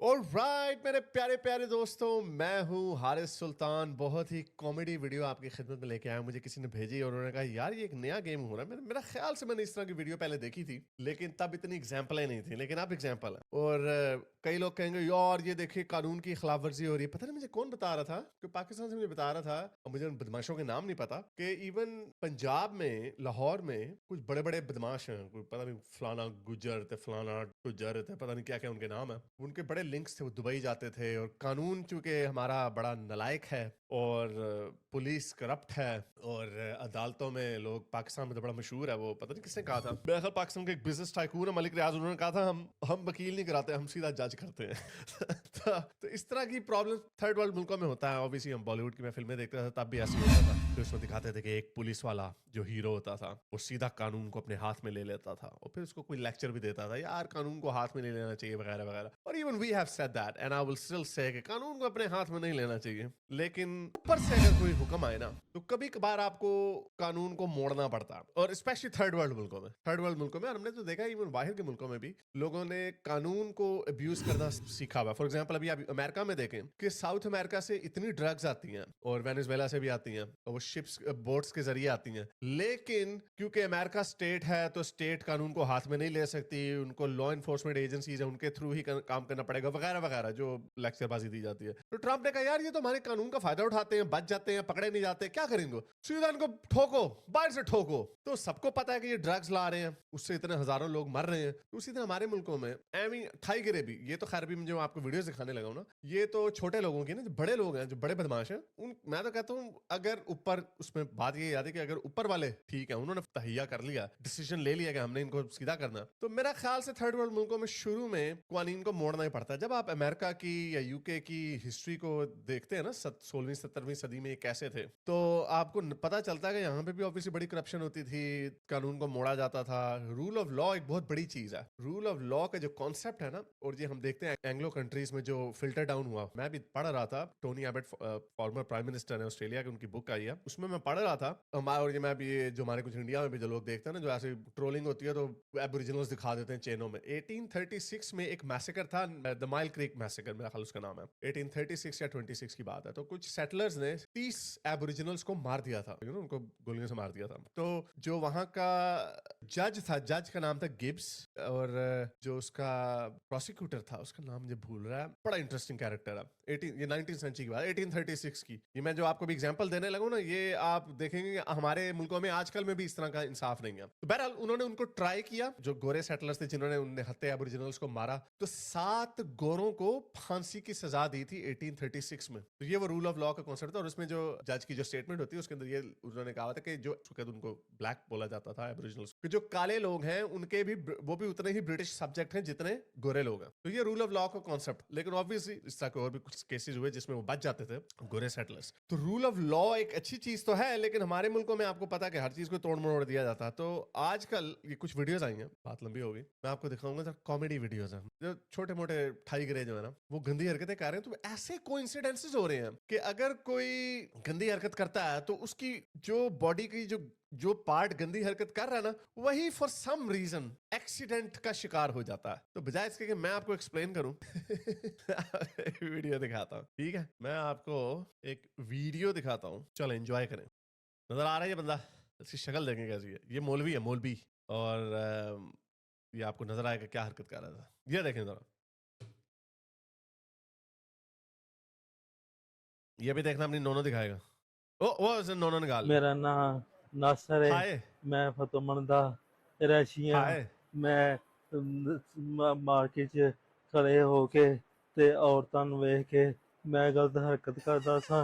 Alright मेरे प्यारे प्यारे दोस्तों, मैं हूँ हारिस सुल्तान। बहुत ही कॉमेडी वीडियो आपकी खिदमत में लेके आया। मुझे किसी ने भेजी और उन्होंने कहा यार ये एक नया गेम हो रहा है। मेरा ख्याल से मैंने इस तरह की वीडियो पहले देखी थी, लेकिन तब इतनी एग्जाम्पल नहीं थी, लेकिन अब एग्जाम्पल है। और कई लोग कहेंगे यार ये देखिए कानून की खिलाफ वर्जी हो रही है। पता नहीं मुझे कौन बता रहा था, कि पाकिस्तान से मुझे बता रहा था, और मुझे उन बदमाशों के नाम नहीं पता, कि इवन पंजाब में लाहौर में कुछ बड़े बड़े बदमाश हैं, कोई पता नहीं फलाना गुजर थे, फलाना गुजर थे, पता नहीं क्या क्या उनके नाम है। उनके बड़े लिंक्स थे, वो दुबई जाते थे। और कानून चूंकि हमारा बड़ा नालायक है और पुलिस करप्ट है और अदालतों में लोग, पाकिस्तान में तो बड़ा मशहूर है, वो पता नहीं किसने कहा था, मेरे ख्याल पाकिस्तान के एक बिजनेस टाइकून है मलिक रियाज, उन्होंने कहा था हम वकील नहीं कराते, हम सीधा जज करते हैं। तो इस तरह की प्रॉब्लम थर्ड वर्ल्ड मुल्कों में होता है। ऑब्वियसली हम बॉलीवुड की मैं फिल्में देखते थे तब भी ऐसे होता था, तो उसमें दिखाते थे कि एक पुलिस वाला जो हीरो होता था वो सीधा कानून को अपने हाथ में ले लेता था और फिर उसको कोई लेक्चर भी देता था, यार कानून को हाथ में नहीं लेना चाहिए वगैरह वगैरह। और even we have said that and I will still say कि कानून को अपने हाथ में नहीं लेना चाहिए, लेकिन ऊपर से अगर कोई हुक्म आए ना तो कभी कभार आपको कानून को मोड़ना पड़ता है। और स्पेशली थर्ड वर्ल्ड मुल्कों में, और हमने तो देखा इवन बाहर के मुल्कों में भी लोगों ने कानून को अब्यूज करना सीखा हुआ। फॉर एग्जाम्पल अभी आप अमेरिका में देखें कि साउथ अमेरिका से इतनी ड्रग्स आती हैं और वेनेजुएला से भी आती हैं और वो शिप्स बोट्स के जरिए आती हैं, लेकिन क्योंकि अमेरिका स्टेट है तो स्टेट कानून को हाथ में नहीं ले सकती, उनको लॉ इन्फोर्समेंट एजेंसीज है उनके थ्रू ही काम करना पड़ेगा वगैरह वगैरह जो लेक्चरबाजी दी जाती है। तो ट्रंप ने कहा यार ये तो हमारे कानून का फायदा उठाते हैं, बच जाते हैं, पकड़े नहीं जाते, क्या करेंगे, सीधा इनको ठोको, बाहर से ठोको। तो सबको पता है कि ये ड्रग्स ला रहे हैं, उससे इतने हजारों लोग मर रहे हैं। तो उसी तरह हमारे मुल्कों में ठाई गिरे भी, ये तो खैर भी जो आपको वीडियो दिखाने लगा हूं ना, ये तो छोटे लोगों की ना, जो बड़े लोग हैं, जो बड़े बदमाश हैं, मैं तो कहता हूँ अगर ऊपर, उसमें बात ये याद है कि अगर ऊपर वाले ठीक है, उन्होंने तहिया कर लिया, डिसीजन ले लिया कि हमने इनको सीधा करना, तो मेरा ख्याल से थर्ड वर्ल्ड मुल्कों में शुरू में कानून को मोड़ना ही पड़ता है। जब आप अमेरिका की या यूके की हिस्ट्री को देखते हैं ना, 16वीं 17वीं सदी में कैसे थे, तो आपको पता चलता है कि यहाँ पे भी ऑब्वियसली बड़ी करप्शन होती थी, कानून को मोड़ा जाता था। रूल ऑफ लॉ एक बहुत बड़ी चीज है। रूल ऑफ लॉ का जो कॉन्सेप्ट है ना, और ये हम देखते हैं एंग्लो कंट्रीज में जो फिल्टर डाउन हुआ, मैं भी पढ़ रहा था, Tony Abbott former prime minister है ऑस्ट्रेलिया के, उनकी बुक आई है, उसमें मैं पढ़ रहा था। और ये मैं भी, जो हमारे कुछ इंडिया में भी जो लोग देखते हैं ना, जो ऐसे ट्रोलिंग होती है तो एबोरिजिनल्स दिखा देते हैं चेनों में। 1836 में एक मैसेकर था, द माइल क्रीक मैसेकर मेरा ख्याल उसका नाम है, 1836 या 26 की बात है। तो कुछ सेटलर्स ने 30 एबोरिजिनल्स को मार दिया था, उनको गोलियों से मार दिया था। तो जो वहां का जज था, जज का नाम था गिब्स, और जो उसका प्रोसिक्यूटर था उसका नाम मुझे भूल रहा है, बड़ा इंटरेस्टिंग कैरेक्टर है। ये 19th सेंचुरी की बात, 1836 की। ये मैं जो आपको भी एग्जांपल देने लगूं ना, ये आप देखेंगे हमारे मुल्कों में आजकल में भी इस तरह का इंसाफ नहीं है। तो बहरहाल उन्होंने उनको ट्राई किया, जो गोरे सेटलर्स थे जिन्होंने उन्हें हत्या एबोरिजिनल्स को मारा, तो 7 गोरों को फांसी की सजा दी थी 1836 में। तो ये वो रूल ऑफ लॉ का कॉन्सेप्ट था। और उसमें जो जज की जो स्टेटमेंट होती है उसके अंदर ये उन्होंने कहा था कि जो उनको ब्लैक बोला जाता था एबोरिजिनल्स, कि जो काले लोग हैं उनके भी वो भी उतने ही ब्रिटिश सब्जेक्ट हैं जितने गोरे लोग हैं। तो ये रूल ऑफ लॉ का कॉन्सेप्ट। लेकिन ऑब्वियसली इस तरह के और भी कुछ केसेस हुए जिसमें वो बच जाते थे गोरे सेटलर्स। तो रूल ऑफ लॉ एक अच्छी चीज तो है, लेकिन हमारे मुल्कों में आपको पता है कि हर चीज को तोड़ मरोड़ दिया जाता है। तो आजकल ये कुछ वीडियोस आई हैं, बात लंबी होगी, मैं आपको दिखाऊंगा, कॉमेडी वीडियोस हैं, जो छोटे मोटे ठाई गिरे जो है ना, वो गंदी हरकतें कर रहे हैं। तो ऐसे कोइंसिडेंसेस हो रहे हैं कि अगर कोई गंदी हरकत करता है तो उसकी जो बॉडी की जो पार्ट गंदी हरकत कर रहा है ना, वही फॉर सम रीजन एक्सीडेंट का शिकार हो जाता है। तो बजाय इसके कि मैं आपको एक्सप्लेन करूं वीडियो दिखाता हूं, ठीक है? मैं आपको एक वीडियो दिखाता हूं, चलो एंजॉय करें। नजर आ रहा है ये बंदा, इसकी शक्ल देखें कैसी है। ये मौलवी है, मौलवी। और ये आपको नजर आएगा क्या हरकत कर रहा था, ये देखें जरा। ये भी देखना, अपनी नोनो दिखाएगा। ओ नोनो निकाल ली। मेरा नाम नासर है, हाय मैं फतोमन दा रशिया। हाय। मैं मार्केट च खड़े होके ते औरतां नूं वेख के मैं गलत हरकत करदा सां।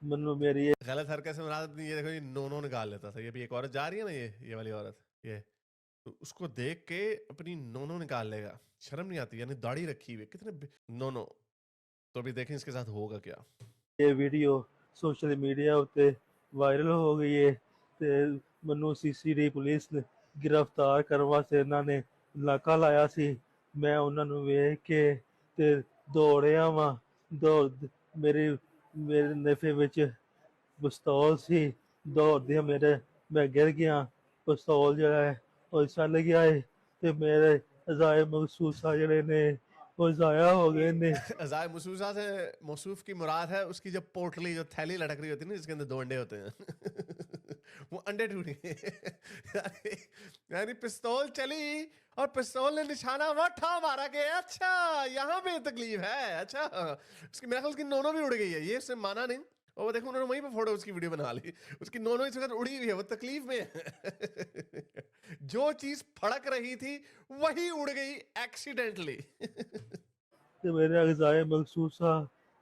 मैनूं मेरी गलत हरकत से मुराद अपनी, ये देखो ये नोनो निकाल लेता था। ये भी एक औरत जा रही है ना, ये वाली औरत, ये तो उसको देख के अपनी नोनो निकाल लेगा। शर्म नहीं आती, यानी दाढ़ी रखी हुई कितने नोनो। तो अभी देखें इसके साथ होगा क्या। ये वीडियो सोशल मीडिया उत्ते वायरल हो गई है ते मैनूं सीसीडी पुलिस ने गिरफ्तार करन वास्ते इन्हां ने नाका लाया सी। मैं उन्हां नूं वेख के ते दौड़िया वां। दौड़ मेरे नेफे विच पिस्तौल सी। दौड़दियां मैं गिर गया। पिस्तौल जिहड़ा है ओह चल गया है ते मेरे अज़ाए महसूसा जिहड़े ने وہ ضائع ہو گئے نے. ازائے مسوسہ سے موصوف کی مراد ہے اس کی جو پوٹلی جو تھیلی لٹک رہی ہوتی ہے نا جس کے اندر 2 انڈے ہوتے ہیں وہ انڈے ٹوٹ گئے. یعنی پستول چلی اور پستول نے نشانہ وٹھا مارا کہ اچھا یہاں پہ تکلیف ہے. اچھا اس کی میرے خیال اس کی نونو بھی اڑ گئی ہے, یہ اس نے مانا نہیں. اور وہ دیکھو انہوں نے وہیں پہ فوٹو اس کی ویڈیو بنا لی, اس کی نونو اس وقت اڑی ہوئی ہے, وہ تکلیف میں ہے. جو چیز پھڑک رہی تھی وہی اڑ گئی ایکسیڈنٹلی. کہ میرے اعضائے مخصوصہ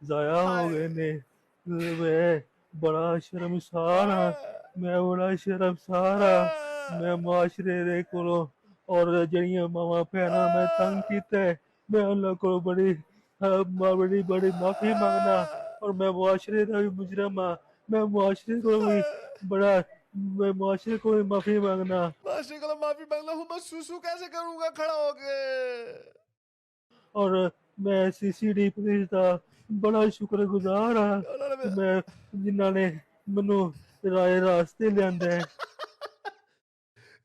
ضائع ہو گئے نے. میں بڑا شرمسار ہاں, میں بڑا شرمسار ہاں. میں معاشرے دے کولوں اور جڑیاں ماواں بھیناں میں تنگ کیتے, میں انہاں کو بڑی معافی مانگنا. اور میں معاشرے کا بھی مجرم ہاں, میں معاشرے کو بھی میں معاشرے کو بھی معافی مانگنا. معاشرے کو معافی مانگ لو, میں سوسو کیسے کروں گا کھڑا ہو کے. اور میں سی ڈی پولیس کا بڑا شکر گزار ہاں کہ میں جنہاں نے منو رائے راستے لیاندے.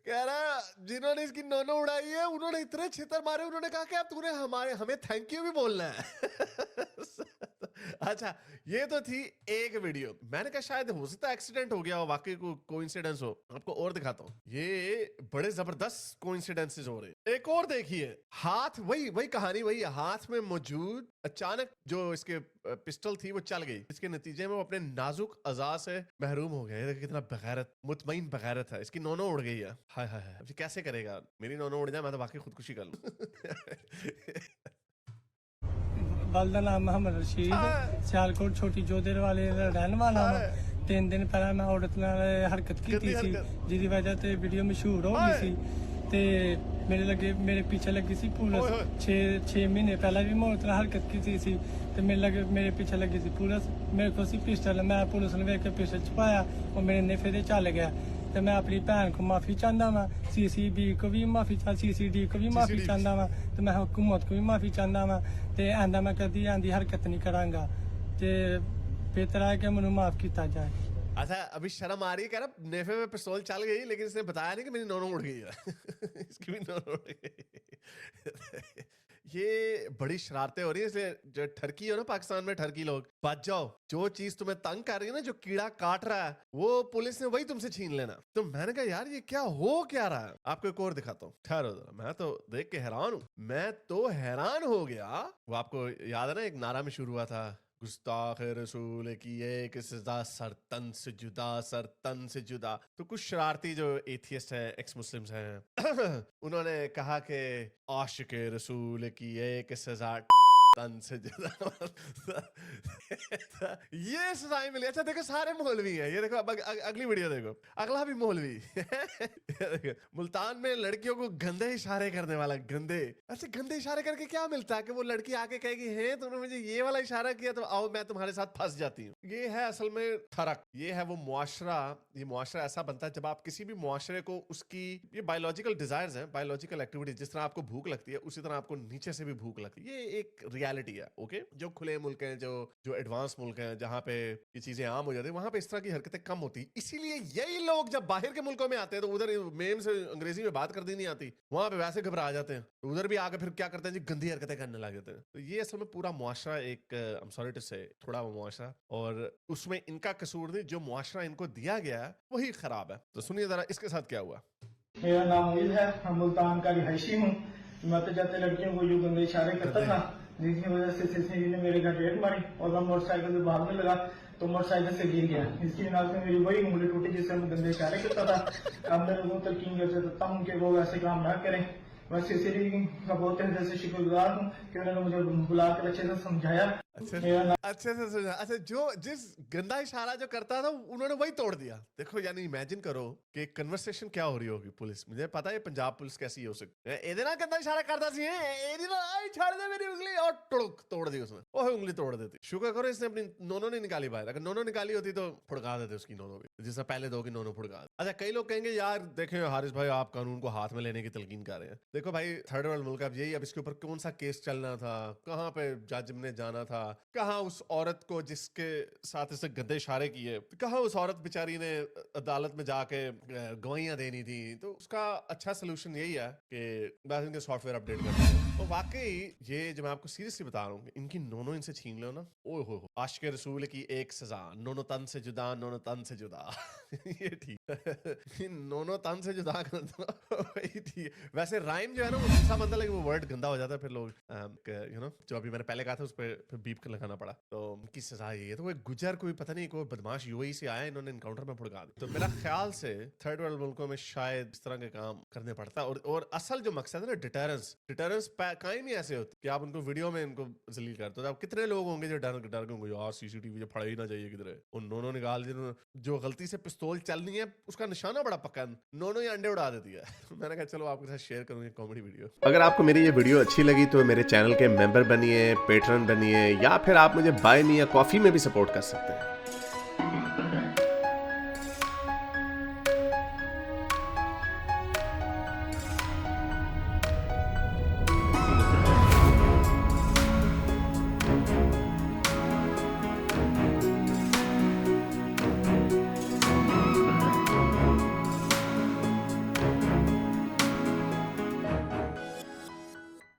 کہہ رہا جنہوں نے اس کی نونو اڑائی ہے انہوں نے اتنے چھتر مارے, انہوں نے کہا کہ اب تو نے ہمیں تھینک یو بھی بولنا ہے. اچھا یہ تو تھی ایک ویڈیو, میں نے کہا شاید ہو سکتا ہے ایکسیڈنٹ ہو گیا ہو, واقعی کوئنسیڈنس ہو. آپ کو اور دکھاتا ہوں, یہ بڑے زبردست کوئنسیڈنسز ہو رہے. ایک اور دیکھیے, ہاتھ وہی کہانی وہی, ہاتھ میں موجود اچانک جو اس کے پسٹل تھی وہ چل گئی, اس کے نتیجے میں وہ اپنے نازک اعضاء سے محروم ہو گیا. کتنا بغیرت, مطمئن بغیرت ہے. اس کی نونو اڑ گئی ہے. ہائے ہائے ہائے, اب کیسے کرے گا, میری نونو اڑ جائے میں تو واقعی خودکشی کر لوں. والدہ نام محمد رشید, سیالکوٹ چھوٹی جودر والے رہن والا ہوں. 3 دن پہلے میں عورت نال حرکت کی سی جی وجہ تے ویڈیو مشہور ہو گئی سی. تے میرے پیچھے لگی سی پولیس. 6 مہینے پہلے بھی میں عورت نال حرکت کی سی تے میرے پیچھے لگی سی پولیس. میرے کو سی پسٹل, میں پولیس نے ویکھ کے پسٹل چھپایا اور میرے نیفے دے چل گیا. تو میں اپنی بہن کو معافی چاہتا ہوں, سی ڈی کو بھی معافی چاہتا ہوں, تو میں حکومت کو بھی معافی چاہتا ہوں. تے آئندہ میں کدی آندھی حرکت نہیں کراں گا, تے بہتر ہے کہ مینوں معاف کیتا جائے. اچھا ابھی شرم آ رہی ہے, کہہ رہا نیفے میں پستول چل گئی لیکن اس نے بتایا نہیں کہ میری نونو اڑ گئی ہے. اس کی بھی نونو اڑ گئی. یہ بڑی شرارتیں ہو رہی ہیں. اس لیے جو ٹھرکی ہو نا پاکستان میں, ٹھرکی لوگ بچ جاؤ, جو چیز تمہیں تنگ کر رہی ہے نا, جو کیڑا کاٹ رہا ہے وہ پولیس نے وہی تم سے چھین لینا. تو میں نے کہا یار یہ کیا ہو کیا رہا ہے. آپ کو ایک اور دکھاتا ہوں, ٹھہرو ذرا, میں تو دیکھ کے حیران ہوں. میں تو حیران ہو گیا. وہ آپ کو یاد ہے نا ایک نعرہ میں شروع ہوا تھا, گستاخ رسول کی ایک سزا سر تن سے جدا, سر تن سے جدا. تو کچھ شرارتی جو ایتھیسٹ ہیں, ایکس مسلمز ہیں, انہوں نے کہا کہ عاشق رسول کی ایک سزا تن سے جدا. یہ سزائیں ملی. اچھا دیکھو سارے مولوی ہیں, یہ دیکھو اگلی ویڈیو دیکھو, اگلا بھی مولوی. ملتان میں لڑکیوں کو گندے اشارے کرنے والا, گندے. اچھا گندے اشارے کر کے کیا ملتا ہے کہ وہ لڑکی آ کے کہے گی ہے تم نے مجھے یہ والا اشارہ کیا تو آؤ میں تمہارے ساتھ پھنس جاتی ہوں. یہ ہے اصل میں فرق. یہ ہے وہ معاشرہ, یہ معاشرہ ایسا بنتا ہے جب آپ کسی بھی معاشرے کو اس کی, یہ بایولوجیکل ڈیزائرز ہیں, بایولوجیکل ایکٹیویٹیز, جس طرح آپ کو بھوک لگتی ہے اسی طرح آپ کو نیچے سے بھی بھوک لگتی ہے. یہ ایک ریالٹی ہے. اوکے, جو کھلے ملک ہیں, جو ایڈوانس ملک ہیں, جہاں پہ یہ چیزیں عام ہو جاتی ہیں, وہاں پہ اس طرح کی حرکتیں کم ہوتی. اسی لیے یہی لوگ جب باہر کے ملکوں میں آتے ہیں تو ادھر میم سے انگریزی میں بات کرنی نہیں آتی, وہاں پہ ویسے گھبرا جاتے ہیں, ادھر بھی آ کے پھر کیا کرتے ہیں جی, گندی حرکتیں کرنے لگ جاتے ہیں. تو یہ اصل میں پورا معاشرہ ایک I'm sorry to say تھوڑا وہ معاشرہ, اور اس میں ان کا قصور نہیں, جو معاشرہ ان کو دیا گیا ہے وہی خراب ہے. تو سنیے ذرا اس کے ساتھ کیا ہوا. میرا نام مویل ہے, میں ملتان کا رہائشی ہوں. میں تو جاتے لڑکیوں کو جو گندے اشارے کرتا تھا, جس کی وجہ سے سلسلے نے میرے گھر ریٹ ماری اور میں موٹر سائیکل سے بھاگنے لگا تو موٹر سائیکل سے گر گیا. اس کی بنا سے میری وہی انگلی ٹوٹی جس سے میں گندے اشارے کرتا تھا. اب میں لوگوں تک کی کرتا ہوں کہ وہ ایسے کام نہ کریں. میں سی ڈی کا بہت دل سے شکر گزار ہوں کہ انہوں نے مجھے بلا کر اچھے سے سمجھایا. اچھے سے اچھا, جو جس گندا اشارہ جو کرتا تھا انہوں نے وہی توڑ دیا. دیکھو یعنی امیجن کرو کہ کنورسیشن کیا ہو رہی ہوگی پولیس. مجھے پتا ہے پنجاب پولیس کیسی ہو سکتی ہے. ادھر گندا اشارہ کرتا سی چھاڑ دے میری انگلی, اور ٹڑک توڑ دی اس نے, وہ انگلی توڑ دیتی. شکر کرو اس نے اپنی نونو نہیں نکالی باہر, اگر نونو نکالی ہوتی تو پھڑکا دیتے اس کی نونو بھی, جس سے پہلے 2 کی نونو پھڑکا. اچھا کئی لوگ کہیں گے یار دیکھیں حارث بھائی آپ قانون کو ہاتھ میں لینے کی تلقین کر رہے ہیں. دیکھو بھائی تھرڈ ورلڈ ملک, اب یہی, اب اس کے اوپر کون سا کیس چلنا تھا, کہاں پہ جج نے جانا تھا, کہاں اس عورت کو جس کے ساتھ اسے گندے اشارے کیے, کہاں اس عورت بیچاری نے عدالت میں جا کے گواہیاں دینی تھی. تو اس کا اچھا سلوشن یہی ہے کہ بس ان کے سافٹ ویئر اپڈیٹ کر دیں. تو वाकई ये जो मैं आपको सीरियसली बता रहा हूँ, इनकी नोनो इनसे छीन लो ना, ओए हो आशिक रसूल की एक सजा, नोनो तन से जुदा, नोनो तन से जुदा। ये ठीक है, नोनो तन से जुदा कर दो, वही ठीक है। वैसे राइम जो है ना वो दूसरा बनता है, लेकिन वो वर्ड गंदा हो जाता है, फिर लोग यू नो जो अभी मैंने पहले कहा था उस पर फिर बीप लगाना पड़ा। तो उनकी सजा ये है। तो वो गुजर कोई पता नहीं कोई बदमाश यूएई से आया, इन्होंने इनकाउंटर में भड़का दिया। तो मेरा ख्याल से थर्ड वर्ल्ड मुल्कों में शायद इस तरह के काम करने पड़ता है। और असल जो मकसद है ना डिटरेंस कायम ही ऐसे होते कि आप उनको वीडियो में इनको जलील करते हो। अब कितने लोग होंगे जो डर डर के होंगे यार सीसीटीवी फड़ा ही ना जाइए किधर है। उन नोनो निकाल जो गलती से पिस्तौल चलनी है उसका निशाना बड़ा पक्का, नोनो ही अंडे उड़ा देती है। मैंने कहा चलो आपके साथ शेयर करूंगी कॉमेडी वीडियो। अगर आपको मेरी ये वीडियो अच्छी लगी तो मेरे चैनल के मेंबर बनिए, पेट्रन बनिए, या फिर आप मुझे बाय मी या कॉफी में भी सपोर्ट कर सकते हैं।